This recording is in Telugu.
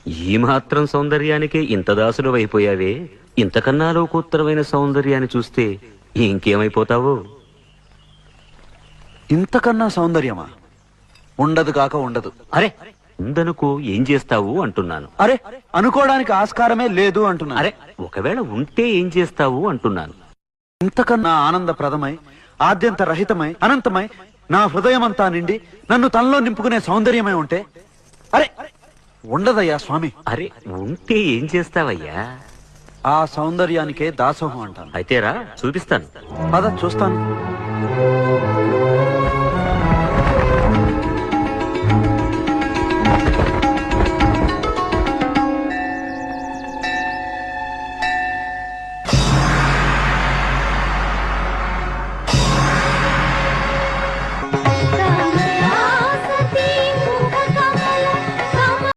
ఈ మాత్రం సౌందర్యానికే ఇంత దాసులు అయిపోయావే, ఇంతకన్నా లోకోత్తరమైన సౌందర్యాన్ని చూస్తే ఇంకేమైపోతావో. ఇంతకన్నా సౌందర్యమా? ఉండదు కాక ఉండదు. అరే ఉందనుకో ఏం చేస్తావు అంటున్నాను. అరే అనుకోవడానికి ఆస్కారమే లేదు అంటున్నా. అరే ఒకవేళ ఉంటే ఏం చేస్తావు అంటున్నాను. ఇంతకన్నా ఆనందప్రదమై, ఆద్యంత రహితమై, అనంతమై, నా హృదయమంతా నిండి నన్ను తనలో నింపుకునే సౌందర్యమై ఉంటే అరే ఉండదయ్యా స్వామి. అరే ఉంటే ఏం చేస్తావయ్యా? ఆ సౌందర్యానికే దాసోహం అంటాను. అయితేరా చూపిస్తాను. పద చూస్తాను.